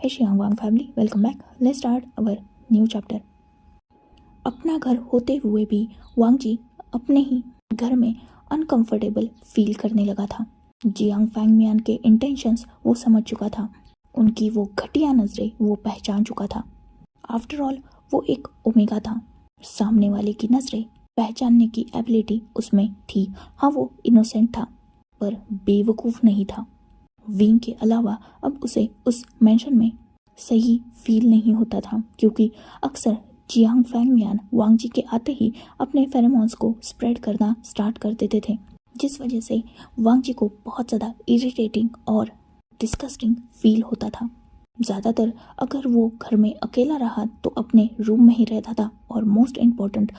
Hey Xiang Wang family, welcome back. Let's start our new chapter. अपना घर होते हुए भी वांग जी अपने ही घर में अनकंफर्टेबल फील करने लगा था। जियांग फैंगमियान के इंटेंशंस वो समझ चुका था, उनकी वो घटिया नज़रें वो पहचान चुका था। आफ्टर ऑल वो एक ओमेगा था, सामने वाले की नज़रें पहचानने की एबिलिटी उसमें थी। हाँ, वो इनोसेंट था पर बेवकूफ़ नहीं था। विंग के अलावा अब उसे उस मेंशन में सही फील नहीं होता था, क्योंकि अक्सर जियांग फैंगमियान वांग जी के आते ही अपने फेरोमोन्स को स्प्रेड करना स्टार्ट कर देते थे, जिस वजह से वांग जी को बहुत ज़्यादा इरिटेटिंग और डिस्गस्टिंग फील होता था। ज़्यादातर अगर वो घर में अकेला रहा तो अपने रूम में ही रहता था और मोस्ट इम्पॉर्टेंट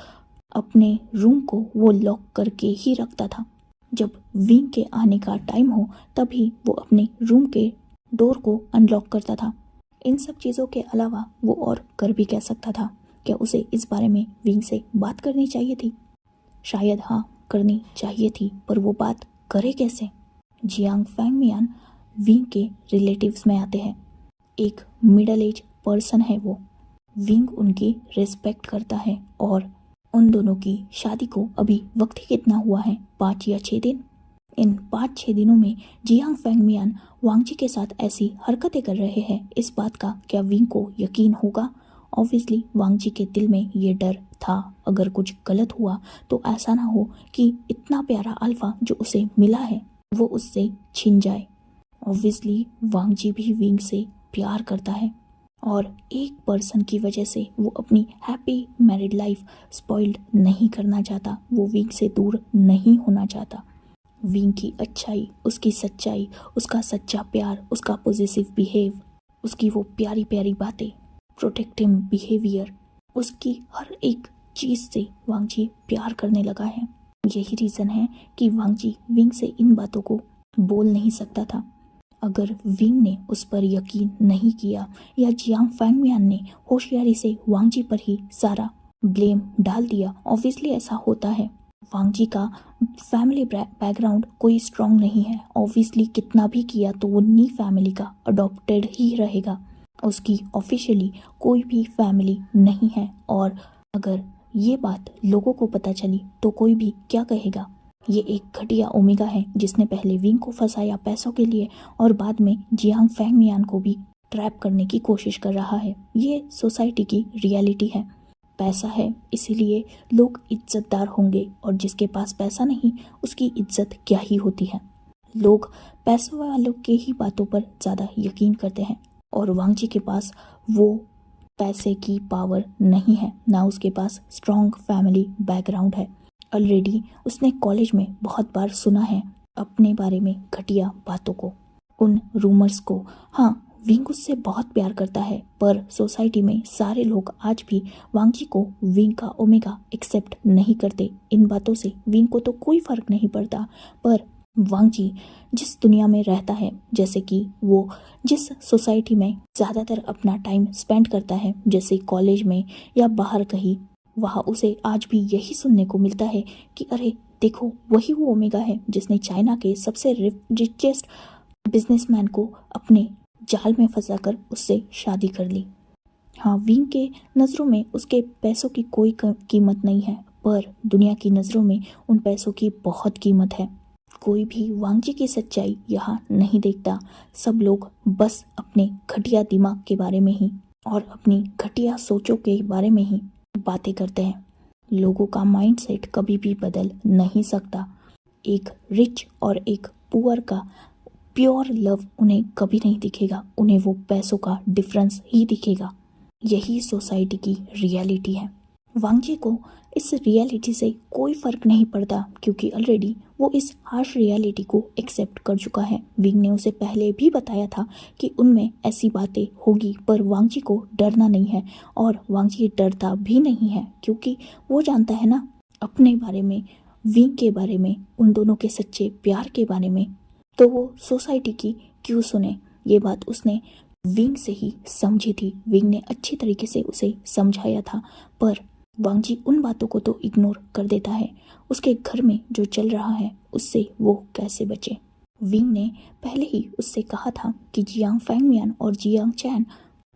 अपने रूम को वो लॉक करके ही रखता था। जब विंग के आने का टाइम हो तभी वो अपने रूम के डोर को अनलॉक करता था। इन सब चीज़ों के अलावा वो और कर भी कह सकता था। क्या उसे इस बारे में विंग से बात करनी चाहिए थी? शायद हाँ, करनी चाहिए थी, पर वो बात करे कैसे? जियांग फैंगमियान विंग के रिलेटिव्स में आते हैं। एक मिडल एज पर्सन है वो। विंग उनकी रिस्पेक्ट करता है और उन दोनों की शादी को अभी वक्त ही कितना हुआ है, 5 या 6 दिन। इन 5-6 दिनों में जियांग फैंगमियान वांग जी के साथ ऐसी हरकतें कर रहे हैं, इस बात का क्या विंग को यकीन होगा? ऑब्वियसली वांग जी के दिल में ये डर था, अगर कुछ गलत हुआ तो ऐसा ना हो कि इतना प्यारा अल्फा जो उसे मिला है वो उससे छिन जाए। ऑब्वियसली वांग जी भी विंग से प्यार करता है और एक पर्सन की वजह से वो अपनी हैप्पी मैरिड लाइफ स्पॉइल्ड नहीं करना चाहता, वो विंग से दूर नहीं होना चाहता। विंग की अच्छाई, उसकी सच्चाई, उसका सच्चा प्यार, उसका पॉजिटिव बिहेव, उसकी वो प्यारी प्यारी बातें, प्रोटेक्टिव बिहेवियर, उसकी हर एक चीज़ से वांग जी प्यार करने लगा है। यही रीज़न है कि वांग जी विंग से इन बातों को बोल नहीं सकता था। अगर विंग ने उस पर यकीन नहीं किया या जियांग फैंगमियान ने होशियारी से वांग जी पर ही सारा ब्लेम डाल दिया, ऑब्वियसली ऐसा होता है। वांग जी का फैमिली बैकग्राउंड कोई स्ट्रॉन्ग नहीं है, ऑब्वियसली कितना भी किया तो वो नी फैमिली का अडॉप्टेड ही रहेगा, उसकी ऑफिशियली कोई भी फैमिली नहीं है। और अगर ये बात लोगों को पता चली तो कोई भी क्या कहेगा? ये एक घटिया ओमेगा है जिसने पहले विंग को फंसाया पैसों के लिए और बाद में जियांग फैंगमियान को भी ट्रैप करने की कोशिश कर रहा है। ये सोसाइटी की रियलिटी है। पैसा है इसीलिए लोग इज्जतदार होंगे और जिसके पास पैसा नहीं उसकी इज्जत क्या ही होती है। लोग पैसों वालों के ही बातों पर ज़्यादा यकीन करते हैं और वांग जी के पास वो पैसे की पावर नहीं है, ना उसके पास स्ट्रॉन्ग फैमिली बैकग्राउंड है। ऑलरेडी उसने कॉलेज में बहुत बार सुना है अपने बारे में घटिया बातों को, उन रूमर्स को। हाँ, विंग उससे बहुत प्यार करता है पर सोसाइटी में सारे लोग आज भी वांग जी को विंग का ओमेगा एक्सेप्ट नहीं करते। इन बातों से विंग को तो कोई फर्क नहीं पड़ता, पर वांग जी जिस दुनिया में रहता है, जैसे कि वो जिस सोसाइटी में ज़्यादातर अपना टाइम स्पेंड करता है, जैसे कॉलेज में या बाहर कहीं, वहाँ उसे आज भी यही सुनने को मिलता है कि अरे देखो, वही वो ओमेगा है जिसने चाइना के सबसे रिचेस्ट बिजनेसमैन को अपने जाल में फंसाकर उससे शादी कर ली। हाँ, विंग के नज़रों में उसके पैसों की कोई कीमत नहीं है, पर दुनिया की नज़रों में उन पैसों की बहुत कीमत है। कोई भी वांग जी की सच्चाई यहाँ नहीं देखता। सब लोग बस अपने घटिया दिमाग के बारे में ही और अपनी घटिया सोचों के बारे में ही बातें करते हैं। लोगों का माइंडसेट कभी भी बदल नहीं सकता। एक रिच और एक पुअर का प्योर लव उन्हें कभी नहीं दिखेगा, उन्हें वो पैसों का डिफरेंस ही दिखेगा। यही सोसाइटी की रियलिटी है। वांग जी को इस रियलिटी से कोई फर्क नहीं पड़ता, क्योंकि ऑलरेडी वो इस हार्श रियलिटी को एक्सेप्ट कर चुका है। विंग ने उसे पहले भी बताया था कि उनमें ऐसी बातें होगी, पर वांग जी को डरना नहीं है और वांग जी डरता भी नहीं है, क्योंकि वो जानता है ना अपने बारे में, विंग के बारे में, उन दोनों के सच्चे प्यार के बारे में, तो वो सोसाइटी की क्यों सुने। ये बात उसने विंग से ही समझी थी। विंग ने अच्छी तरीके से उसे समझाया था, पर वांग जी उन बातों को तो इग्नोर कर देता है। उसके घर में जो चल रहा है उससे वो कैसे बचे? विंग ने पहले ही उससे कहा था कि जियांग फैंगमियान और जियांग चैन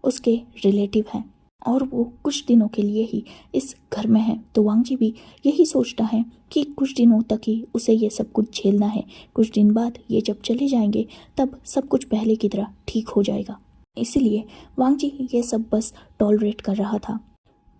उसके रिलेटिव हैं और वो कुछ दिनों के लिए ही इस घर में है। तो वांगजी भी यही सोचता है कि कुछ दिनों तक ही उसे ये सब कुछ झेलना है। कुछ दिन बाद ये जब चले जाएंगे तब सब कुछ पहले की तरह ठीक हो जाएगा। इसीलिए वांगजी ये सब बस टॉलरेट कर रहा था।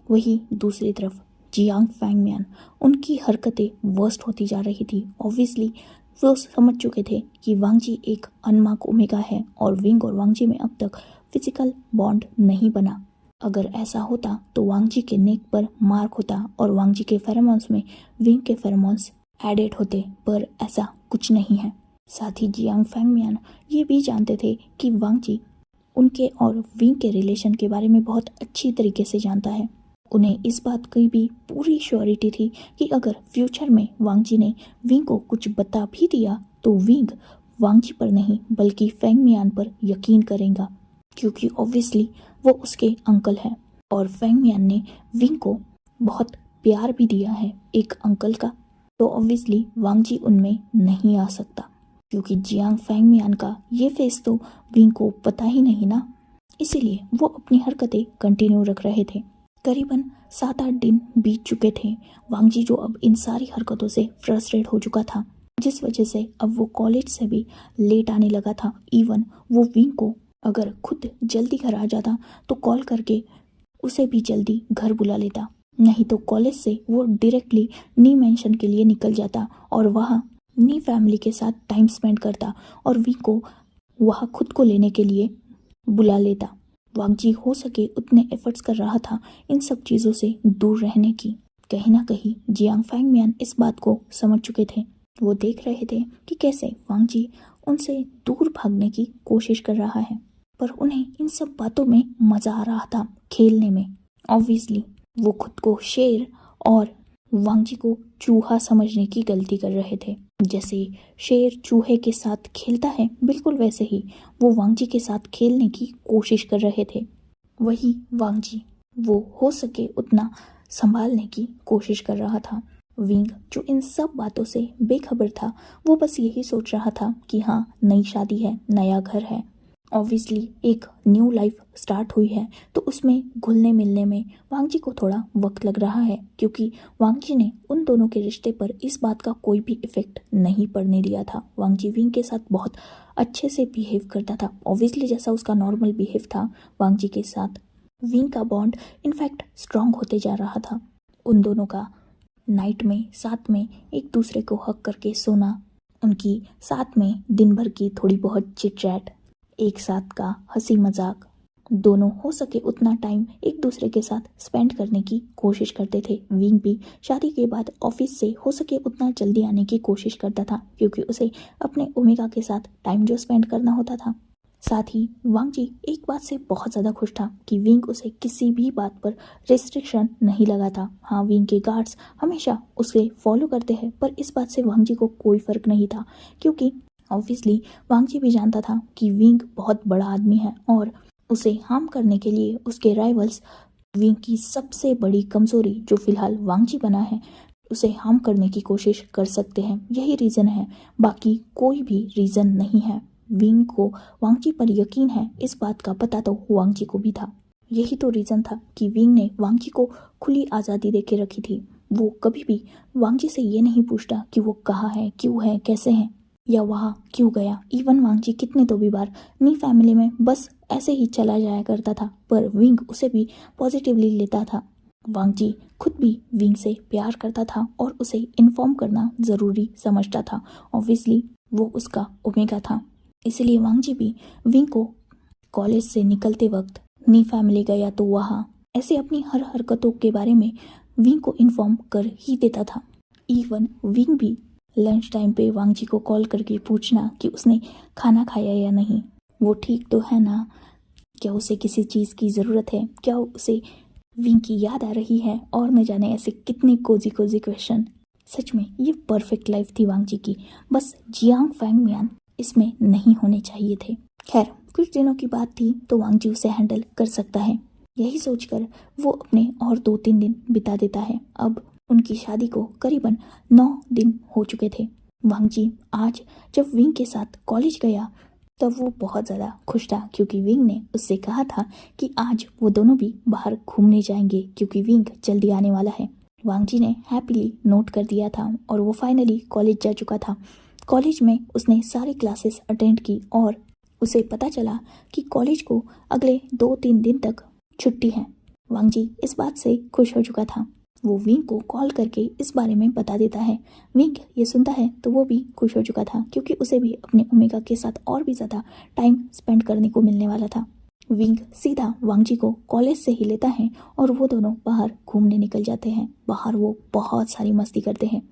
वही दूसरी तरफ जियांग फैंगमियान, उनकी हरकतें वर्स्ट होती जा रही थी। ऑब्वियसली वो समझ चुके थे कि वांगजी एक अनमार्क ओमेगा है और विंग और वांगजी में अब तक फिजिकल बॉन्ड नहीं बना। अगर ऐसा होता तो वांगजी के नेक पर मार्क होता और वांगजी के फेरोमोन्स में विंग के फेरोमोन्स एडेड होते, पर ऐसा कुछ नहीं है। साथ ही जियांग फैंगमियान ये भी जानते थे कि वांगजी उनके और विंग के रिलेशन के बारे में बहुत अच्छी तरीके से जानता है। उन्हें इस बात की भी पूरी श्योरिटी थी कि अगर फ्यूचर में वांगजी ने विंग को कुछ बता भी दिया तो विंग वांगजी पर नहीं बल्कि फैंगमियान पर यकीन करेगा, क्योंकि ऑब्वियसली वो उसके अंकल हैं और फैंगमियान ने विंग को बहुत प्यार भी दिया है एक अंकल का। तो ऑब्वियसली वांगजी उनमें नहीं आ सकता, क्योंकि जियांग फैंगमियान का ये फेस तो विंग को पता ही नहीं ना। इसीलिए वो अपनी हरकतें कंटिन्यू रख रहे थे। करीबन 7-8 दिन बीत चुके थे। वांगजी जो अब इन सारी हरकतों से फ्रस्ट्रेट हो चुका था, जिस वजह से अब वो कॉलेज से भी लेट आने लगा था। इवन वो विंग को अगर खुद जल्दी घर आ जाता तो कॉल करके उसे भी जल्दी घर बुला लेता, नहीं तो कॉलेज से वो डायरेक्टली नी मेंशन के लिए निकल जाता और वहाँ नी फैमिली के साथ टाइम स्पेंड करता और विंग को वहाँ खुद को लेने के लिए बुला लेता। वांगजी हो सके उतने एफर्ट्स कर रहा था इन सब चीज़ों से दूर रहने की। कहीं ना कहीं जियांग फैंगमियान इस बात को समझ चुके थे। वो देख रहे थे कि कैसे वांगजी उनसे दूर भागने की कोशिश कर रहा है, पर उन्हें इन सब बातों में मज़ा आ रहा था, खेलने में। ऑब्वियसली वो खुद को शेर और वांगजी को चूहा समझने की गलती कर रहे थे। जैसे शेर चूहे के साथ खेलता है, बिल्कुल वैसे ही वो वांगजी के साथ खेलने की कोशिश कर रहे थे। वही वांगजी वो हो सके उतना संभालने की कोशिश कर रहा था। विंग जो इन सब बातों से बेखबर था, वो बस यही सोच रहा था कि हाँ, नई शादी है, नया घर है, ऑब्वियसली एक न्यू लाइफ स्टार्ट हुई है, तो उसमें घुलने मिलने में वांगजी को थोड़ा वक्त लग रहा है, क्योंकि वांगजी ने उन दोनों के रिश्ते पर इस बात का कोई भी इफेक्ट नहीं पड़ने दिया था। वांगजी विंग के साथ बहुत अच्छे से बिहेव करता था, ऑब्वियसली जैसा उसका नॉर्मल बिहेव था वांगजी के साथ। विंग का बॉन्ड इनफैक्ट स्ट्रांग होते जा रहा था। उन दोनों का नाइट में साथ में एक दूसरे को हक करके सोना, उनकी साथ में दिन भर की थोड़ी बहुत चिट चैट, एक साथ का हंसी मजाक, दोनों हो सके उतना टाइम एक दूसरे के साथ स्पेंड करने की कोशिश करते थे। विंग भी शादी के बाद ऑफिस से हो सके उतना जल्दी आने की कोशिश करता था, क्योंकि उसे अपने ओमेगा के साथ टाइम जो स्पेंड करना होता था। साथ ही वांगजी एक बात से बहुत ज़्यादा खुश था कि विंग उसे किसी भी बात पर रिस्ट्रिक्शन नहीं लगाता। हाँ, विंग के गार्ड्स हमेशा उसे फॉलो करते हैं, पर इस बात से वांगजी को कोई फ़र्क नहीं था, क्योंकि ऑब्वियसली वांगजी भी जानता था कि विंग बहुत बड़ा आदमी है और उसे हार्म करने के लिए उसके राइवल्स विंग की सबसे बड़ी कमज़ोरी जो फिलहाल वांगजी बना है उसे हार्म करने की कोशिश कर सकते हैं। यही रीज़न है, बाकी कोई भी रीज़न नहीं है। विंग को वांगजी पर यकीन है, इस बात का पता तो वांगजी को भी था। यही तो रीज़न था कि विंग ने वांगजी को खुली आज़ादी दे के रखी थी। वो कभी भी वांगजी से ये नहीं पूछता कि वो कहाँ है, क्यों है, कैसे हैं या वहाँ क्यों गया। इवन वांगजी कितने तो भी बार नी फैमिली में बस ऐसे ही चला जाया करता था, पर विंग उसे भी पॉजिटिवली लेता था। वांगजी खुद भी विंग से प्यार करता था और उसे इन्फॉर्म करना ज़रूरी समझता था। ऑब्वियसली वो उसका ओमेगा था, इसलिए वांगजी भी विंग को कॉलेज से निकलते वक्त नी फैमिली गया तो वहाँ ऐसे अपनी हर हरकतों के बारे में विंग को इन्फॉर्म कर ही देता था। इवन विंग भी लंच टाइम पे वांगजी को कॉल करके पूछना कि उसने खाना खाया या नहीं, वो ठीक तो है ना, क्या उसे किसी चीज़ की ज़रूरत है, क्या उसे विंग की याद आ रही है, और न जाने ऐसे कितने कोजी क्वेश्चन। सच में ये परफेक्ट लाइफ थी वांगजी की, बस जियांग फैंगमियान इसमें नहीं होने चाहिए थे। खैर, कुछ दिनों की बात थी तो वांगजी उसे हैंडल कर सकता है, यही सोचकर वो अपने और 2-3 दिन बिता देता है। अब उनकी शादी को करीबन 9 दिन हो चुके थे। वांगजी आज जब विंग के साथ कॉलेज गया तब वो बहुत ज़्यादा खुश था, क्योंकि विंग ने उससे कहा था कि आज वो दोनों भी बाहर घूमने जाएंगे क्योंकि विंग जल्दी आने वाला है। वांगजी ने हैप्पीली नोट कर दिया था और वो फाइनली कॉलेज जा चुका था। कॉलेज में उसने सारी क्लासेस अटेंड की और उसे पता चला कि कॉलेज को अगले 2-3 दिन तक छुट्टी है। वांगजी इस बात से खुश हो चुका था। वो विंग को कॉल करके इस बारे में बता देता है। विंग ये सुनता है तो वो भी खुश हो चुका था, क्योंकि उसे भी अपने ओमेगा के साथ और भी ज़्यादा टाइम स्पेंड करने को मिलने वाला था। विंग सीधा वांगजी को कॉलेज से ही लेता है और वो दोनों बाहर घूमने निकल जाते हैं। बाहर वो बहुत सारी मस्ती करते हैं।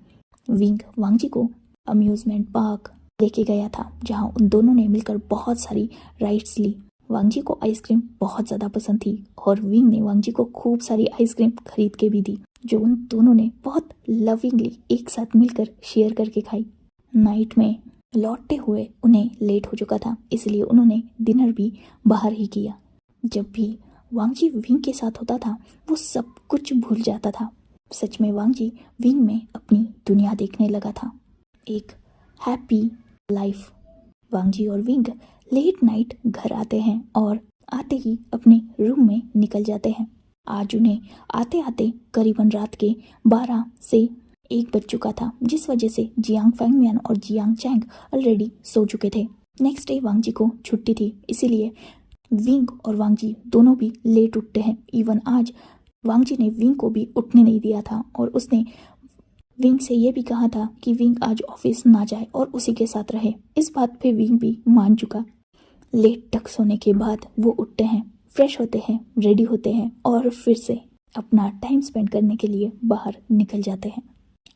विंग वांगजी को अम्यूज़मेंट पार्क लेके गया था, जहाँ उन दोनों ने मिलकर बहुत सारी राइड्स ली। वांगजी को आइसक्रीम बहुत ज़्यादा पसंद थी और विंग ने वांगजी को खूब सारी आइसक्रीम खरीद के भी दी, जो उन दोनों ने बहुत लविंगली एक साथ मिलकर शेयर करके खाई। नाइट में लौटते हुए उन्हें लेट हो चुका था, इसलिए उन्होंने डिनर भी बाहर ही किया। जब भी वांगजी विंग के साथ होता था वो सब कुछ भूल जाता था। सच में वांगजी विंग में अपनी दुनिया देखने लगा था, एक हैप्पी लाइफ। वांगजी और विंग लेट नाइट घर आते हैं और आते ही अपने रूम में निकल जाते हैं। आज उन्हें आते आते करीबन रात के 12 से 1 बज चुका था, जिस वजह से जियांग फैंगमियान और जियांग चैंग ऑलरेडी सो चुके थे। नेक्स्ट डे वांगजी को छुट्टी थी, इसीलिए विंग और वांगजी दोनों भी लेट उठते हैं। इवन आज वांगजी ने विंग को भी उठने नहीं दिया था और उसने विंग से ये भी कहा था कि विंग आज ऑफिस ना जाए और उसी के साथ रहे। इस बात पे विंग भी मान चुका। लेट तक सोने के बाद वो उठते हैं, फ्रेश होते हैं, रेडी होते हैं और फिर से अपना टाइम स्पेंड करने के लिए बाहर निकल जाते हैं।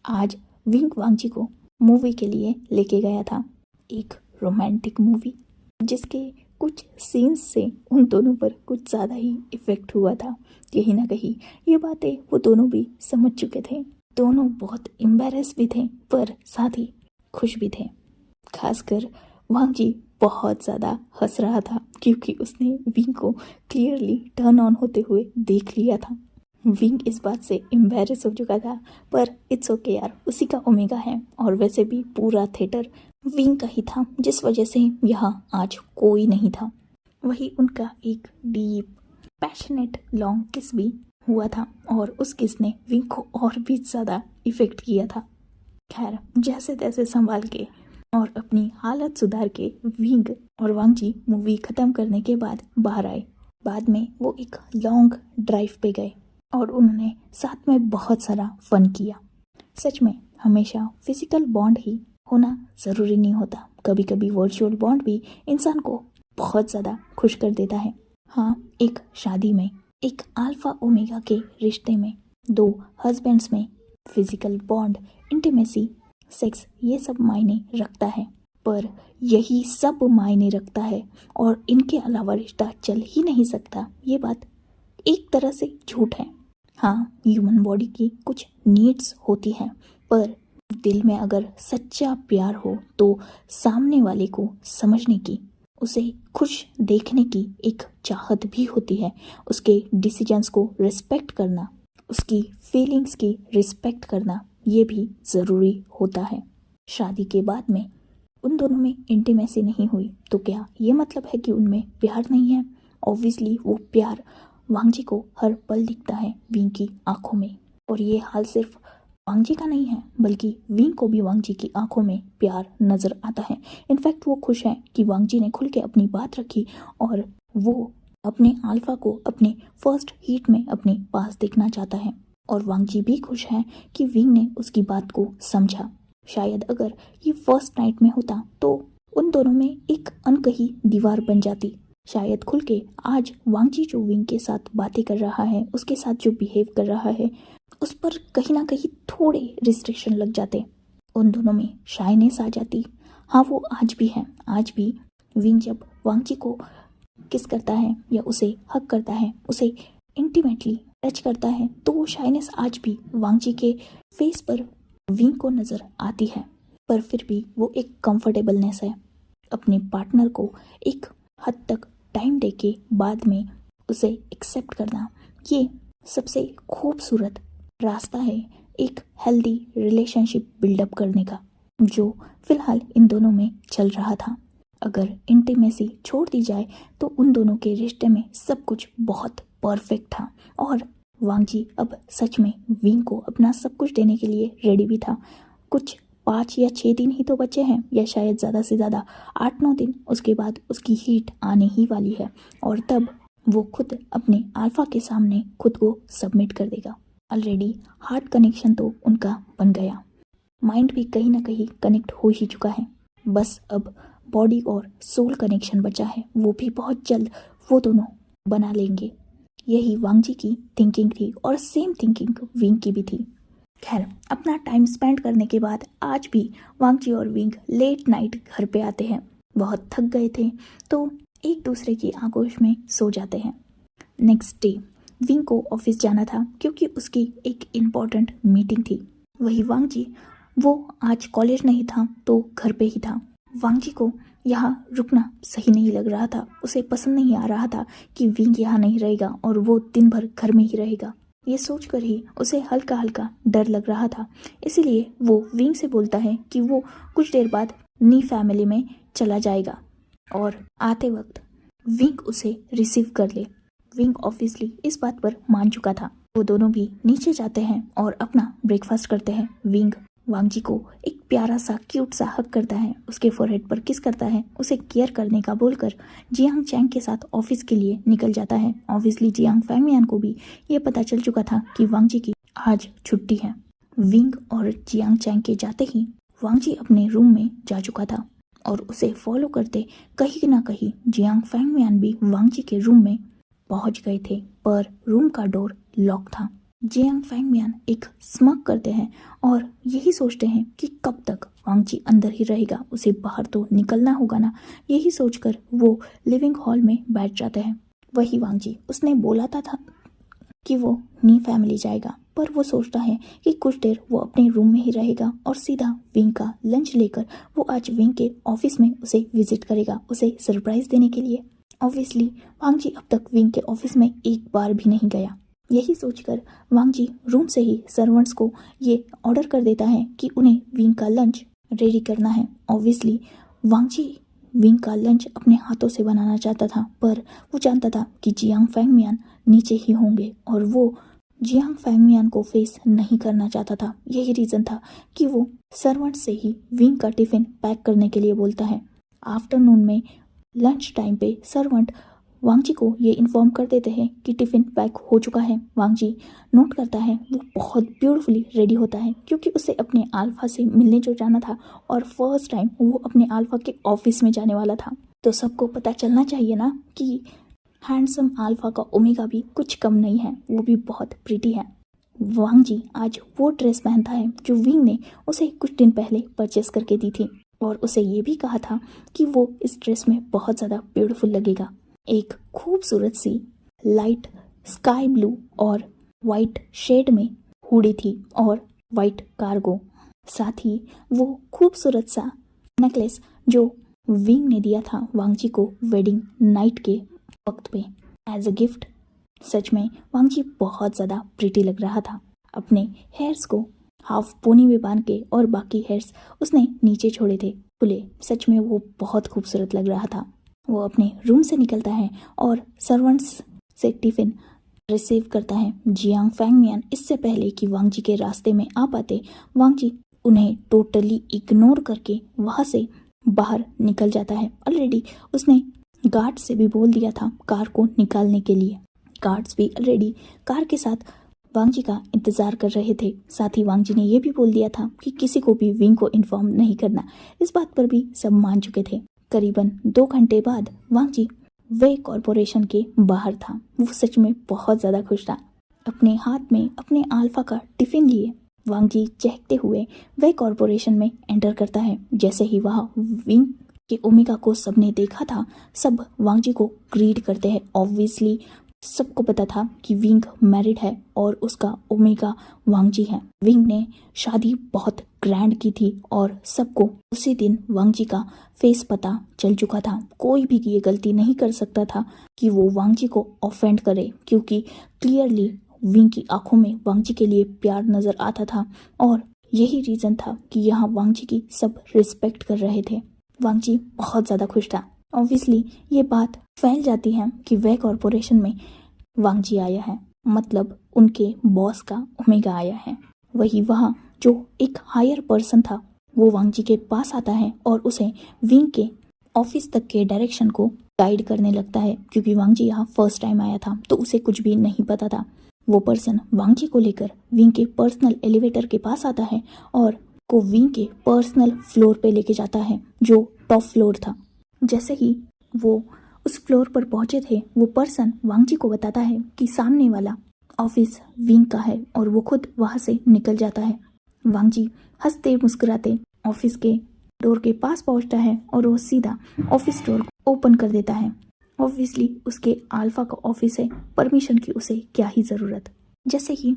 आज विंग वांगजी को मूवी के लिए लेके गया था, एक रोमांटिक मूवी, जिसके कुछ सीन्स से उन दोनों पर कुछ ज़्यादा ही इफ़ेक्ट हुआ था। कहीं ना कहीं ये बातें वो दोनों भी समझ चुके थे। दोनों बहुत एम्बैरेस भी थे पर साथ ही खुश भी थे। खासकर वांगजी बहुत ज़्यादा हंस रहा था, क्योंकि उसने विंग को क्लियरली टर्न ऑन होते हुए देख लिया था। विंग इस बात से एम्बैरेस हो चुका था, पर इट्स ओके यार, उसी का ओमेगा है और वैसे भी पूरा थिएटर विंग का ही था, जिस वजह से यहाँ आज कोई नहीं था। वही उनका एक डीप पैशनेट लॉन्ग किस भी हुआ था और उस किस ने विंग को और भी ज़्यादा इफ़ेक्ट किया था। खैर, जैसे तैसे संभाल के और अपनी हालत सुधार के विंग और वांगजी मूवी ख़त्म करने के बाद बाहर आए। बाद में वो एक लॉन्ग ड्राइव पे गए और उन्होंने साथ में बहुत सारा फन किया। सच में हमेशा फिजिकल बॉन्ड ही होना ज़रूरी नहीं होता, कभी कभी वर्चुअल बॉन्ड भी इंसान को बहुत ज़्यादा खुश कर देता है। हाँ, एक शादी में, एक अल्फा ओमेगा के रिश्ते में, 2 हस्बैंड्स में फिजिकल बॉन्ड, इंटीमेसी, सेक्स, ये सब मायने रखता है, पर यही सब मायने रखता है और इनके अलावा रिश्ता चल ही नहीं सकता, ये बात एक तरह से झूठ है। हाँ, ह्यूमन बॉडी की कुछ नीड्स होती हैं, पर दिल में अगर सच्चा प्यार हो तो सामने वाले को समझने की, उसे खुश देखने की एक चाहत भी होती है। उसके डिसीजंस को रिस्पेक्ट करना, उसकी फीलिंग्स की रिस्पेक्ट करना, ये भी ज़रूरी होता है। शादी के बाद में उन दोनों में इंटीमेसी नहीं हुई तो क्या ये मतलब है कि उनमें प्यार नहीं है? ऑब्वियसली वो प्यार वांगजी को हर पल दिखता है विंग की आंखों में, और ये हाल सिर्फ वांगजी का नहीं है, बल्कि विंग को भी वांगजी की आंखों में प्यार नजर आता है। इनफैक्ट वो खुश है कि वांगजी ने खुल के अपनी बात रखी और वो अपने अल्फा को अपने फर्स्ट हीट में अपने पास देखना चाहता है, और वांगजी भी खुश है कि विंग ने उसकी बात को समझा। शायद अगर ये फर्स्ट नाइट में होता तो उन दोनों में एक अनकही दीवार बन जाती। शायद खुल के आज वांगजी जो विंग के साथ बातें कर रहा है, उसके साथ जो बिहेव कर रहा है, उस पर कहीं ना कहीं थोड़े रिस्ट्रिक्शन लग जाते, उन दोनों में शाइनेस आ जाती। हाँ, वो आज भी है। आज भी विंग जब वांगजी को किस करता है या उसे हक करता है, उसे इंटीमेटली टच करता है, तो वो शाइनेस आज भी वांगजी के फेस पर विंग को नज़र आती है, पर फिर भी वो एक कंफर्टेबलनेस है। अपने पार्टनर को एक हद तक टाइम देके बाद में उसे एक्सेप्ट करना, ये सबसे खूबसूरत रास्ता है एक हेल्दी रिलेशनशिप बिल्डअप करने का। जो फिलहाल इन दोनों में चल रहा था। अगर इंटीमेसी छोड़ दी जाए तो उन दोनों के रिश्ते में सब कुछ बहुत परफेक्ट था और वांग जी अब सच में विंग को अपना सब कुछ देने के लिए रेडी भी था। कुछ 5 या 6 दिन ही तो बचे हैं, या शायद ज़्यादा से ज़्यादा 8-9 दिन। उसके बाद उसकी हीट आने ही वाली है और तब वो खुद अपने अल्फा के सामने खुद को सबमिट कर देगा। ऑलरेडी हार्ट कनेक्शन तो उनका बन गया, माइंड भी कहीं ना कहीं कनेक्ट हो ही चुका है। बस अब बॉडी और सोल कनेक्शन बचा है, वो भी बहुत जल्द वो दोनों बना लेंगे। यही वांग जी की थिंकिंग थी और सेम थिंकिंग विंग की भी थी। खैर, अपना टाइम स्पेंड करने के बाद आज भी वांग जी और विंग लेट नाइट घर पे आते हैं। बहुत थक गए थे तो एक दूसरे की आगोश में सो जाते हैं। नेक्स्ट डे विंग को ऑफिस जाना था क्योंकि उसकी एक इम्पॉर्टेंट मीटिंग थी। वही वांग जी, वो आज कॉलेज नहीं था तो घर पे ही था। वांग जी को यहाँ रुकना सही नहीं लग रहा था। उसे पसंद नहीं आ रहा था कि विंग यहाँ नहीं रहेगा और वो दिन भर घर में ही रहेगा। ये सोचकर ही उसे हल्का हल्का डर लग रहा था। इसीलिए वो विंग से बोलता है कि वो कुछ देर बाद नी फैमिली में चला जाएगा और आते वक्त विंग उसे रिसीव कर ले। विंग ऑब्वियसली इस बात पर मान चुका था। वो दोनों भी नीचे जाते हैं और अपना ब्रेकफास्ट करते हैं। विंग वांग जी को एक प्यारा सा क्यूट सा हक करता है, उसके फोरहेड पर किस करता है, उसे केयर करने का बोलकर जियांग चैंग के साथ ऑफिस के लिए निकल जाता है। ऑब्वियसली जियांग फैंगमियान को भी ये पता चल चुका था कि वांग जी की आज छुट्टी है। विंग और जियांग चैंग के जाते ही वांग जी अपने रूम में जा चुका था और उसे फॉलो करते कहीं ना कहीं जियांग फैंगमियान भी वांग जी के रूम में पहुंच गए थे, पर रूम का डोर लॉक था। जियांग फैंगमियान एक स्मग करते हैं और यही सोचते हैं कि कब तक वांग जी अंदर ही रहेगा, उसे बाहर तो निकलना होगा ना। यही सोचकर वो लिविंग हॉल में बैठ जाते हैं। वही वांग जी, उसने बोला था कि वो नी फैमिली जाएगा, पर वो सोचता है कि कुछ देर वो अपने रूम में ही रहेगा और सीधा विंग का लंच लेकर वो आज विंग के ऑफिस में उसे विजिट करेगा, उसे सरप्राइज देने के लिए। ऑब्वियसली वांग जी अब तक विंग के ऑफिस में एक बार भी नहीं गया। यही सोचकर वांग जी रूम से ही सर्वेंट्स को ये ऑर्डर कर देता है कि उन्हें विंग का लंच रेडी करना है। ऑब्वियसली वांग जी विंग का लंच अपने हाथों से बनाना चाहता था, पर वो जानता था कि जियांग फैंगमियान नीचे ही होंगे और वो जियांग फैंगमियान को फेस नहीं करना चाहता था। यही रीज़न था कि वो सर्वेंट से ही विंग का टिफ़िन पैक करने के लिए बोलता है। आफ्टरनून में लंच टाइम पे सर्वेंट वांग जी को ये इन्फॉर्म कर देते हैं कि टिफ़िन पैक हो चुका है। वांग जी नोट करता है, वो बहुत ब्यूटीफुली रेडी होता है क्योंकि उसे अपने अल्फा से मिलने जो जाना था और फर्स्ट टाइम वो अपने अल्फा के ऑफिस में जाने वाला था। तो सबको पता चलना चाहिए ना कि हैंडसम अल्फा का ओमेगा भी कुछ कम नहीं है, वो भी बहुत प्रिटी है। वांग जी आज वो ड्रेस पहनता है जो विंग ने उसे कुछ दिन पहले परचेस करके दी थी और उसे ये भी कहा था कि वो इस ड्रेस में बहुत ज़्यादा ब्यूटीफुल लगेगा। एक खूबसूरत सी लाइट स्काई ब्लू और वाइट शेड में हुडी थी और वाइट कार्गो, साथ ही वो खूबसूरत सा नेकलेस जो विंग ने दिया था वांग जी को वेडिंग नाइट के वक्त पे एज अ गिफ्ट। सच में वांग जी बहुत ज़्यादा प्रिटी लग रहा था। अपने हेयर्स को हाफ पोनी में बांध के और बाकी हेयर्स उसने नीचे छोड़े थे खुले। सच में वो बहुत खूबसूरत लग रहा था। वो अपने रूम से निकलता है और सर्वेंट्स से टिफ़िन रिसीव करता है। जियांग फैंगमियान इससे पहले कि वांग जी के रास्ते में आ पाते, वांग जी उन्हें टोटली इग्नोर करके वहाँ से बाहर निकल जाता है। ऑलरेडी उसने गार्ड से भी बोल दिया था कार को निकालने के लिए। गार्ड्स भी ऑलरेडी कार के साथ वांग जी का इंतज़ार कर रहे थे। साथ ही वांग जी ने यह भी बोल दिया था कि किसी को भी विंग को इन्फॉर्म नहीं करना। इस बात पर भी सब मान चुके थे। करीबन 2 घंटे बाद वांग जी वे कॉरपोरेशन के बाहर था। वो सच में बहुत ज़्यादा खुश था। अपने हाथ में अपने अल्फा का टिफ़िन लिए वांग जी चहकते हुए वे कॉरपोरेशन में एंटर करता है। जैसे ही वहाँ विंग के ओमेगा को सबने देखा था, सब वांग जी को ग्रीट करते हैं। ऑब्वियसली सबको पता था कि विंग मैरिड है और उसका ओमेगा वांग जी है। विंग ने शादी बहुत ग्रैंड की थी और सबको उसी दिन वांग जी का फेस पता चल चुका था। कोई भी ये गलती नहीं कर सकता था कि वो वांग जी को ऑफेंड करे, क्योंकि क्लियरली विंग की आंखों में वांग जी के लिए प्यार नजर आता था और यही रीज़न था कि यहाँ वांग जी की सब रिस्पेक्ट कर रहे थे। वांग जी बहुत ज़्यादा खुश था। ऑब्वियसली ये बात फैल जाती है कि वे कॉरपोरेशन में वांग जी आया है, मतलब उनके बॉस का ओमेगा आया है। वही वहाँ जो एक हायर पर्सन था वो वांग जी के पास आता है और उसे विंग के ऑफिस तक के डायरेक्शन को गाइड करने लगता है, क्योंकि वांग जी यहाँ फर्स्ट टाइम आया था तो उसे कुछ भी नहीं पता था। वो पर्सन वांग जी को लेकर विंग के पर्सनल एलिवेटर के पास आता है और को विंग के पर्सनल फ्लोर पे लेके जाता है जो टॉप फ्लोर था। जैसे ही वो उस फ्लोर पर पहुंचे थे वो पर्सन वांग जी को बताता है कि सामने वाला ऑफिस विंग का है और वो खुद वहाँ से निकल जाता है। वांग जी हंसते मुस्कुराते ऑफिस के डोर के पास पहुंचता है और वो सीधा ऑफिस डोर को ओपन कर देता है। ऑब्वियसली उसके अल्फा का ऑफिस है, परमिशन की उसे क्या ही ज़रूरत। जैसे ही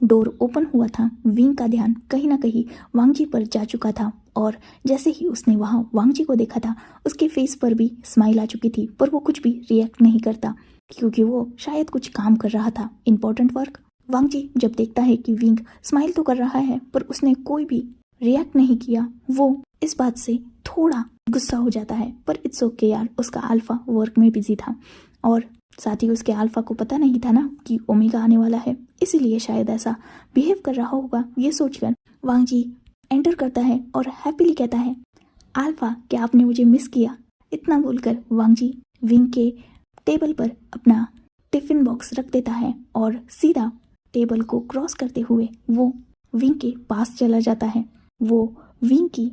डोर ओपन हुआ था विंग का ध्यान कहीं ना कहीं वांग जी पर जा चुका था और जैसे ही उसने वहाँ वांग जी को देखा था उसके फेस पर भी स्माइल आ चुकी थी, पर वो कुछ भी रिएक्ट नहीं करता क्योंकि वो शायद कुछ काम कर रहा था, इंपॉर्टेंट वर्क। वांग जी जब देखता है कि विंग स्माइल तो कर रहा है पर उसने कोई भी रिएक्ट नहीं किया, वो इस बात से थोड़ा गुस्सा हो जाता है। पर इट्स ओके यार, उसका अल्फा वर्क में बिजी था और साथ ही उसके अल्फा को पता नहीं था ना कि ओमेगा आने वाला है, इसीलिए शायद ऐसा बिहेव कर रहा होगा। ये सोचकर वांग जी एंटर करता है और हैप्पीली कहता है, अल्फा क्या आपने मुझे मिस किया? इतना बोलकर वांग जी विंग के टेबल पर अपना टिफिन बॉक्स रख देता है और सीधा टेबल को क्रॉस करते हुए वो विंग के पास चला जाता है। वो विंग की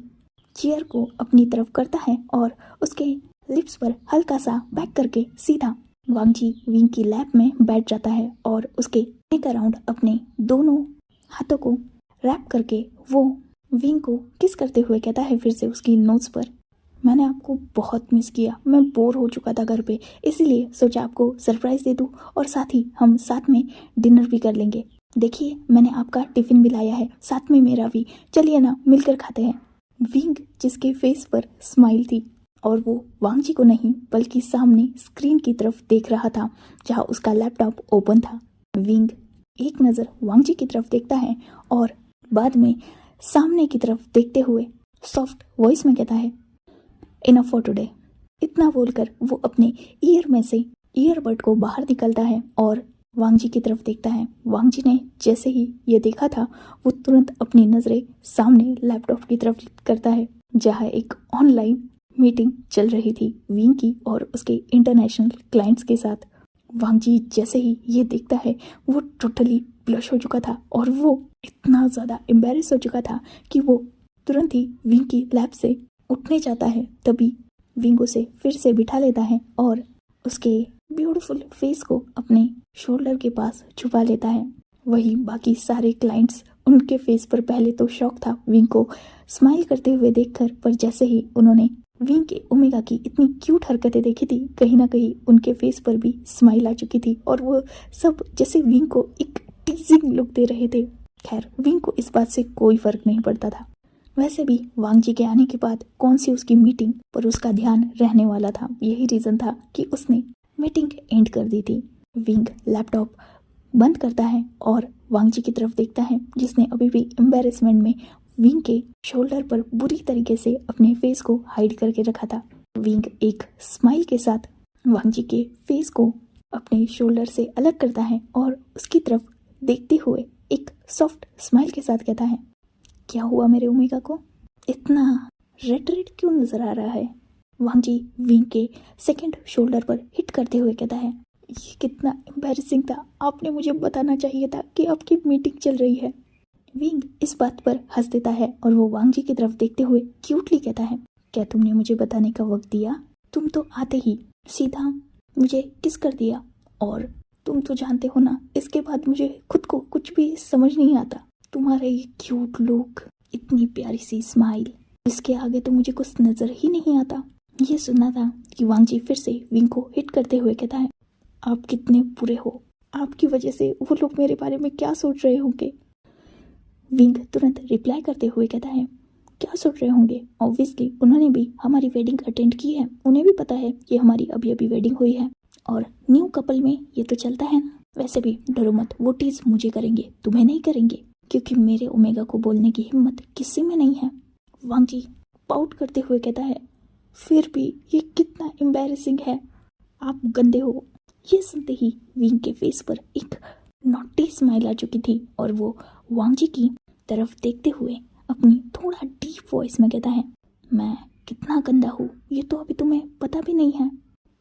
चेयर को अपनी तरफ करता है और उसके लिप्स पर हल्का सा बैक करके सीधा वांग जी विंग की लैप में बैठ जाता है और उसके नेक अराउंड अपने दोनों हाथों को रैप करके वो विंग को किस करते हुए कहता है फिर से उसकी नोज पर, मैंने आपको बहुत मिस किया, मैं बोर हो चुका था घर पे, इसीलिए सोचा आपको सरप्राइज दे दूं और साथ ही हम साथ में डिनर भी कर लेंगे। देखिए मैंने आपका टिफिन भी लाया है, साथ में मेरा भी, चलिए ना मिलकर खाते हैं। विंग जिसके फेस पर स्माइल थी और वो वांग जी को नहीं बल्कि सामने स्क्रीन की तरफ देख रहा था जहाँ उसका लैपटॉप ओपन था। विंग एक नज़र वांग जी की तरफ देखता है और बाद में सामने की तरफ देखते हुए सॉफ्ट वॉइस में कहता है, इनफ फॉर टुडे। इतना बोलकर वो अपने ईयर में से ईयरबड को बाहर निकलता है और वांग जी की तरफ देखता है। वांग जी ने जैसे ही ये देखा था वो तुरंत अपनी नज़रें सामने लैपटॉप की तरफ करता है जहाँ एक ऑनलाइन मीटिंग चल रही थी विंग की और उसके इंटरनेशनल क्लाइंट्स के साथ। वांग जी जैसे ही ये देखता है वो टोटली ब्लश हो चुका था और वो इतना ज़्यादा एम्बैरेस हो चुका था कि वो तुरंत ही विंग की लैब से उठने जाता है। तभी विंग उसे फिर से बिठा लेता है और उसके ब्यूटीफुल फेस को अपने शोल्डर के पास छुपा लेता है। वही बाकी सारे क्लाइंट्स, उनके फेस पर पहले तो शौक था विंग को स्माइल करते हुए देखकर, पर जैसे ही उन्होंने विंग के ओमेगा की इतनी क्यूट हरकतें देखी थी कहीं ना कहीं उनके फेस पर भी स्माइल आ चुकी थी और वो सब जैसे विंग को एक टीजिंग लुक दे रहे थे। खैर विंग को इस बात से कोई फर्क नहीं पड़ता था। वैसे भी वांग जी के आने के बाद कौन सी उसकी मीटिंग पर उसका ध्यान रहने वाला था, यही रीज़न था कि उसने मीटिंग एंड कर दी थी। विंग लैपटॉप बंद करता है और वांग जी की तरफ देखता है जिसने अभी भी एम्बैरेसमेंट में विंग के शोल्डर पर बुरी तरीके से अपने फेस को हाइड करके रखा था। विंग एक स्माइल के साथ वांग जी के फेस को अपने शोल्डर से अलग करता है और उसकी तरफ देखते हुए एक सॉफ्ट स्माइल के साथ कहता है, क्या हुआ मेरे ओमेगा को, इतना रेड रेड क्यों नजर आ रहा है? वांग जी विंग के सेकंड शोल्डर पर हिट करते हुए कहता है, ये कितना एम्बैरेसिंग था, आपने मुझे बताना चाहिए था कि आपकी मीटिंग चल रही है। विंग इस बात पर हंस देता है और वो वांग जी की तरफ देखते हुए क्यूटली कहता है, क्या तुमने मुझे बताने का वक्त दिया? तुम तो आते ही सीधा मुझे किस कर दिया और तुम तो जानते हो ना इसके बाद मुझे खुद को कुछ भी समझ नहीं आता। तुम्हारा ये क्यूट लुक, इतनी प्यारी सी स्माइल, इसके आगे तो मुझे कुछ नजर ही नहीं आता। ये सुनना था कि वांग जी फिर से विंग को हिट करते हुए कहता है, आप कितने बुरे हो, आपकी वजह से वो लोग मेरे बारे में क्या सोच रहे होंगे। विंग तुरंत रिप्लाई करते हुए कहता है, क्या सोच रहे होंगे, ऑब्वियसली उन्होंने भी हमारी वेडिंग अटेंड की है, उन्हें भी पता है कि हमारी अभी अभी वेडिंग हुई है और न्यू कपल में ये तो चलता है ना। वैसे भी डरो मत, वो टीज मुझे करेंगे, तुम्हें नहीं करेंगे। क्योंकि मेरे ओमेगा को बोलने की हिम्मत किसी में नहीं है। वांग जी पाउट करते हुए कहता है, फिर भी ये कितना एम्बैरेसिंग है, आप गंदे हो। ये सुनते ही विंग के फेस पर एक नॉटी स्माइल आ चुकी थी और वो वांग जी की तरफ देखते हुए अपनी थोड़ा डीप वॉइस में कहता है, मैं कितना गंदा हूँ ये तो अभी तुम्हें पता भी नहीं है।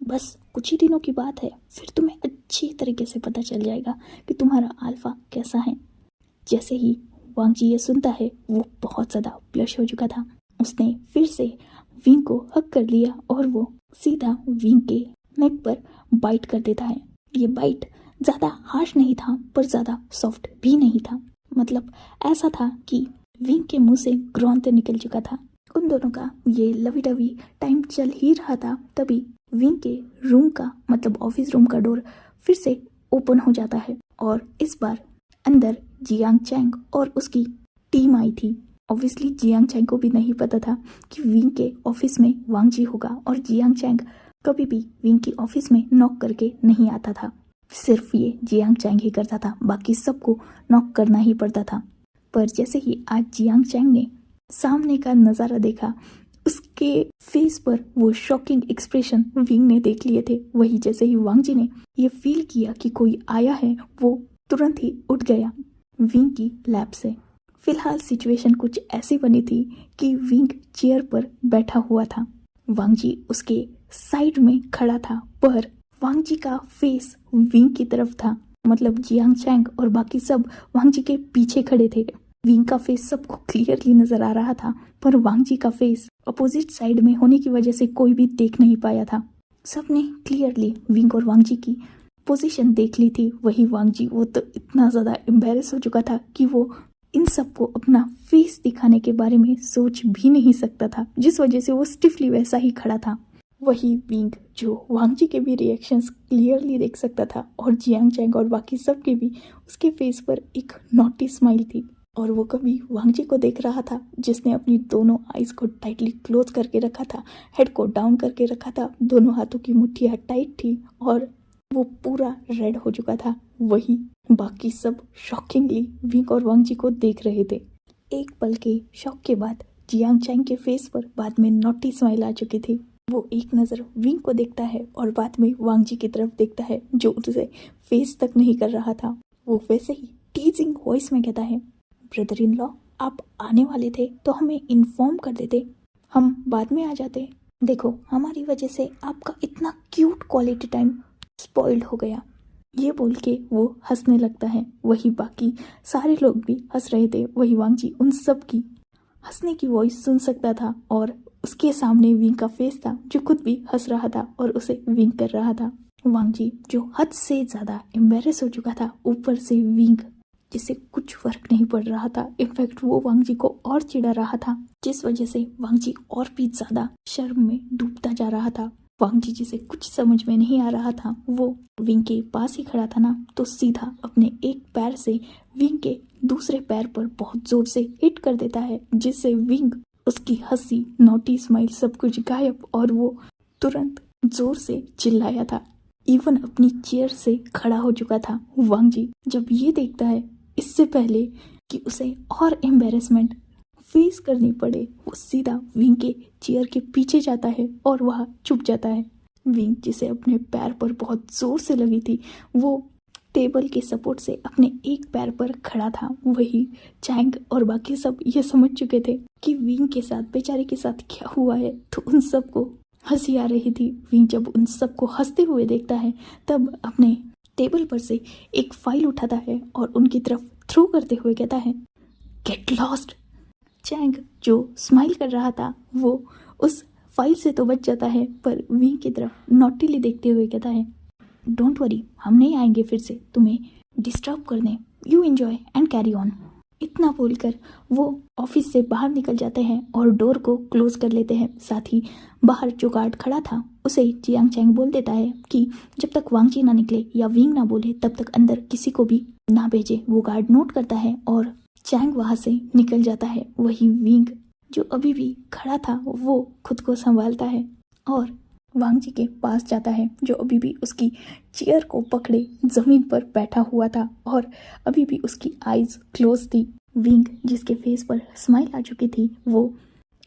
बस कुछ ही दिनों की बात है, फिर तुम्हें अच्छी तरीके से पता चल जाएगा कि तुम्हारा अल्फा कैसा है। जैसे ही वांग जी ये सुनता है वो बहुत ज़्यादा ब्लश हो चुका था। उसने फिर से विंग को हक कर लिया और वो सीधा विंग के नेक पर बाइट कर देता है। ये बाइट ज़्यादा हार्श नहीं था पर ज़्यादा सॉफ्ट भी नहीं था। मतलब ऐसा था कि विंग के मुंह से ग्रॉन्थ निकल चुका था। उन दोनों का ये लवी डवी टाइम चल ही रहा था, तभी विंग के रूम का मतलब ऑफिस रूम का डोर फिर से ओपन हो जाता है और इस बार अंदर जियांग चैंग और उसकी टीम आई थी। ऑब्वियसली जियांग चैंग को भी नहीं पता था कि विंग के ऑफिस में वांग जी होगा और जियांग चैंग कभी भी विंग की ऑफिस में नॉक करके नहीं आता था। सिर्फ ये जियांग चैंग ही करता था, बाकी सबको नॉक करना ही पड़ता था। पर जैसे ही आज जियांग चैंग ने सामने का नज़ारा देखा, उसके फेस पर वो शॉकिंग एक्सप्रेशन विंग ने देख लिए थे। वही जैसे ही वांग जी ने ये फील किया कि कोई आया है, वो तुरंत ही उठ गया विंग की लैब से। फिलहाल सिचुएशन कुछ ऐसी बनी थी कि विंग चेयर पर बैठा हुआ था, वांग जी उसके साइड में खड़ा था, पर वांग जी का फेस विंग की तरफ था। मतलब जियांग चैंग और बाकी सब वांग जी के पीछे खड़े थे। विंग का फेस सबको क्लियरली नजर आ रहा था, पर वांग जी का फेस अपोजिट साइड में होने की वजह से कोई भी देख नहीं पाया था। सबने क्लियरली विंग और वांग जी की पोजीशन देख ली थी। वही वांग जी वो तो इतना ज़्यादा एम्बैरेस हो चुका था कि वो इन सबको अपना फेस दिखाने के बारे में सोच भी नहीं सकता था, जिस वजह से वो स्टिफली वैसा ही खड़ा था। वही विंग जो वांग जी के भी रिएक्शंस क्लियरली देख सकता था और जियांग चैंग और बाकी सब के भी उसके फेस पर एक नॉटी स्माइल थी और वो कभी वांग जी को देख रहा था जिसने अपनी दोनों आईज को टाइटली क्लोज करके रखा था, हेड को डाउन करके रखा था, दोनों हाथों की मुट्ठियाँ टाइट थी और वो पूरा रेड हो चुका था। वही बाकी सब शॉकिंगली विंग और वांग जी को देख रहे थे। एक पल के शॉक के बाद जियांग चैंग के फेस पर बाद में नॉटी स्माइल आ चुकी थी। वो एक नज़र विंग को देखता है और बाद में वांग जी की तरफ देखता है जो उसे फेस तक नहीं कर रहा था। वो वैसे ही टीजिंग वॉइस में कहता है, ब्रदर इन लॉ आप आने वाले थे तो हमें इन्फॉर्म कर देते, हम बाद में आ जाते। देखो हमारी वजह से आपका इतना क्यूट क्वालिटी टाइम स्पॉइल्ड हो गया। ये बोल के वो हंसने लगता है। वही बाकी सारे लोग भी हंस रहे थे। वही वांग जी उन सब की हंसने की वॉइस सुन सकता था और उसके सामने विंग का फेस था जो खुद भी हंस रहा था और उसे विंग कर रहा था। वांग जी जो हद से ज़्यादा एम्बैरेस हो चुका था, ऊपर से विंग जिसे कुछ फर्क नहीं पड़ रहा था। इनफैक्ट वो वांग जी को और चिढ़ा रहा था, जिस वजह से वांग जी और भी ज़्यादा शर्म में डूबता जा रहा था। वांग जी जिसे कुछ समझ में नहीं आ रहा था, वो विंग के पास ही खड़ा था ना, तो सीधा अपने एक पैर से विंग के दूसरे पैर पर बहुत जोर से हिट कर देता है, जिससे विंग उसकी हंसी नॉटी स्माइल सब कुछ गायब और वो तुरंत जोर से चिल्लाया था। इवन अपनी चेयर से खड़ा हो चुका था। वांग जी जब ये देखता है, इससे पहले कि उसे और एम्बैरेसमेंट फेस करनी पड़े, वो सीधा विंग के चेयर के पीछे जाता है और वहाँ छुप जाता है। विंग जिसे अपने पैर पर बहुत जोर से लगी थी, वो टेबल के सपोर्ट से अपने एक पैर पर खड़ा था। वही चैंग और बाकी सब ये समझ चुके थे कि विंग के साथ बेचारे के साथ क्या हुआ है, तो उन सबको हंसी आ रही थी। विंग जब उन सबको हंसते हुए देखता है तब अपने टेबल पर से एक फाइल उठाता है और उनकी तरफ थ्रो करते हुए कहता है, गेट लॉस्ट। चैंग जो स्माइल कर रहा था वो उस फाइल से तो बच जाता है, पर विंग की तरफ नॉटीली देखते हुए कहता है, डोंट वरी, हम नहीं आएंगे फिर से तुम्हें डिस्टर्ब करने, you enjoy and carry on. इतना बोलकर वो ऑफिस से बाहर निकल जाते हैं और डोर को क्लोज कर लेते हैं। साथ ही बाहर जो गार्ड खड़ा था उसे जियांग चैंग बोल देता है कि जब तक वांग जी ना निकले या विंग ना बोले तब तक अंदर किसी को भी ना भेजे। वो गार्ड नोट करता है और चैंग वहाँ से निकल जाता है। वही विंग जो अभी भी खड़ा था वो खुद को संभालता है और वांग जी के पास जाता है, जो अभी भी उसकी चेयर को पकड़े जमीन पर बैठा हुआ था और अभी भी उसकी आईज क्लोज थी। विंग, जिसके फेस पर स्माइल आ चुकी थी, वो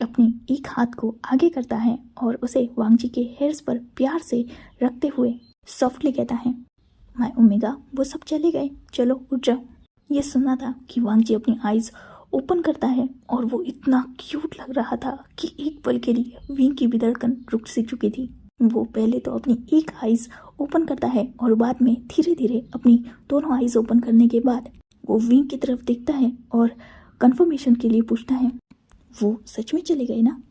अपने एक हाथ को आगे करता है और उसे वांग जी के हेयर्स पर प्यार से रखते हुए सॉफ्टली कहता है, माय ओमेगा, वो सब चले गए, चलो उठ जाओ। ये सुना था कि वांग जी अपनी आईज ओपन करता है और वो इतना क्यूट लग रहा था कि एक पल के लिए विंग की भी धड़कन रुक सी चुकी थी। वो पहले तो अपनी एक आईज ओपन करता है और बाद में धीरे धीरे अपनी दोनों आईज ओपन करने के बाद वो विंग की तरफ देखता है और कंफर्मेशन के लिए पूछता है, वो सच में चले गए ना?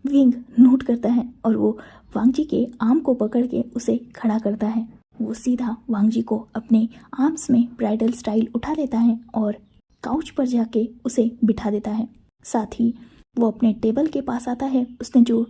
विंग नोट करता है और वो वांग जी के आर्म को पकड़ के उसे खड़ा करता है। वो सीधा वांग जी को अपने आर्म्स में ब्राइडल स्टाइल उठा लेता है और काउच पर जाके उसे बिठा देता है। साथ ही वो अपने टेबल के पास आता है, उसने जो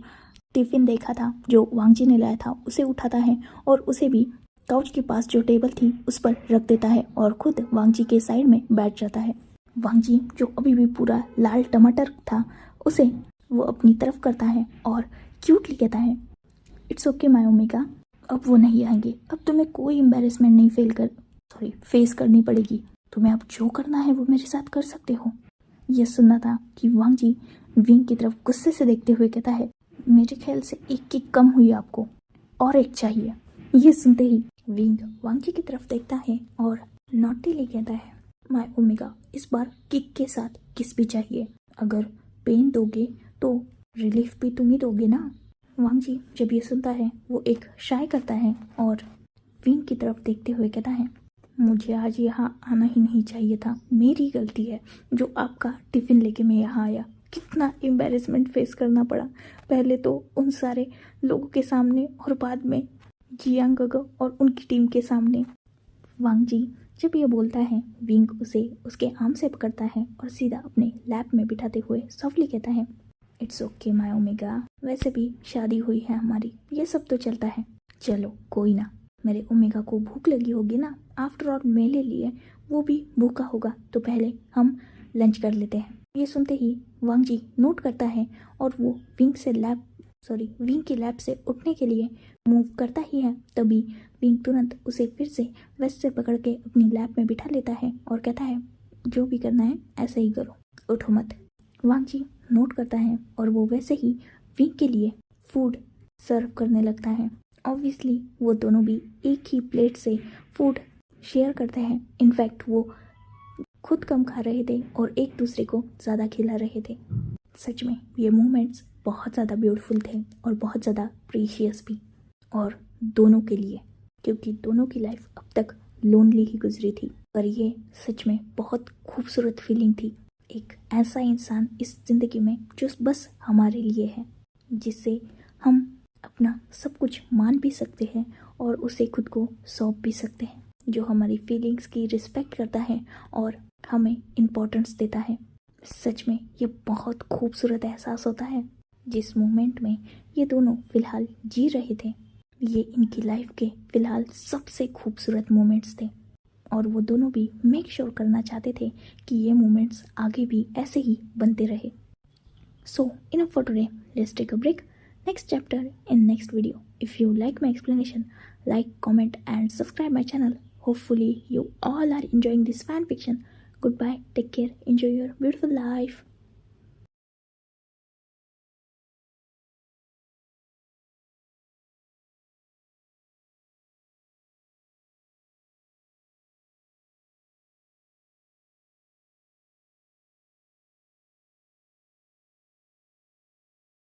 टिफिन देखा था जो वांग जी ने लाया था उसे उठाता है और उसे भी काउच के पास जो टेबल थी उस पर रख देता है और खुद वांग जी के साइड में बैठ जाता है। वांग जी, जो अभी भी पूरा लाल टमाटर था, उसे वो अपनी तरफ करता है और क्यूटली कहता है, इट्स ओके माय ओमेगा, अब वो नहीं आएंगे, अब तुम्हें कोई एम्बेरसमेंट नहीं फेस करनी पड़ेगी, तुम्हें अब जो करना है वो मेरे साथ कर सकते हो। यह सुनना था कि वांग जी विंग की तरफ गुस्से से देखते हुए कहता है, मेरे ख्याल से एक किक कम हुई आपको, और एक चाहिए। ये सुनते ही विंग वांग जी की तरफ देखता है और नॉटीली कहता है, माय ओमेगा, इस बार किक के साथ किस भी चाहिए, अगर पेन दोगे तो रिलीफ भी तुम ही दोगे ना। वांग जी जब ये सुनता है वो एक शाय करता है और विंग की तरफ देखते हुए कहता है, मुझे आज यहाँ आना ही नहीं चाहिए था, मेरी गलती है जो आपका टिफिन लेके मैं यहाँ आया। कितना एम्बेरसमेंट फेस करना पड़ा, पहले तो उन सारे लोगों के सामने और बाद में जियांग गगो और उनकी टीम के सामने। वांग जी जब ये बोलता है, विंग उसे उसके आर्म से पकड़ता है और सीधा अपने लैप में बिठाते हुए सॉफ्टली कहता है, इट्स ओके माय ओमेगा, वैसे भी शादी हुई है हमारी, ये सब तो चलता है, चलो कोई ना, मेरे ओमेगा को भूख लगी होगी ना, आफ्टर ऑल मेरे लिए वो भी भूखा होगा, तो पहले हम लंच कर लेते हैं। ये सुनते ही वांग जी नोट करता है और वो विंग की लैब से उठने के लिए मूव करता ही है, तभी विंग तुरंत उसे फिर से वेस्ट से पकड़ के अपनी लैब में बिठा लेता है और कहता है, जो भी करना है ऐसे ही करो, उठो मत। वांग जी नोट करता है और वो वैसे ही विंग के लिए फूड सर्व करने लगता है। ऑब्वियसली वो दोनों भी एक ही प्लेट से फूड शेयर करते हैं, इनफैक्ट वो खुद कम खा रहे थे और एक दूसरे को ज़्यादा खिला रहे थे। सच में ये मोमेंट्स बहुत ज़्यादा ब्यूटीफुल थे और बहुत ज़्यादा प्रीशियस भी, और दोनों के लिए, क्योंकि दोनों की लाइफ अब तक लोनली ही गुजरी थी, पर ये सच में बहुत खूबसूरत फीलिंग थी। एक ऐसा इंसान इस ज़िंदगी में जो बस हमारे लिए है, जिससे हम अपना सब कुछ मान भी सकते हैं और उसे खुद को सौंप भी सकते हैं, जो हमारी फीलिंग्स की रिस्पेक्ट करता है और हमें इम्पोर्टेंस देता है। सच में ये बहुत खूबसूरत एहसास होता है। जिस मोमेंट में ये दोनों फिलहाल जी रहे थे, ये इनकी लाइफ के फिलहाल सबसे खूबसूरत मोमेंट्स थे और वो दोनों भी मेक श्योर करना चाहते थे कि ये मोमेंट्स आगे भी ऐसे ही बनते रहे। So enough for today, let's take a break, next chapter in next video. If you like my explanation, like, comment and subscribe my channel. Hopefully you all are enjoying this fan fiction. Goodbye, take care, enjoy your beautiful life.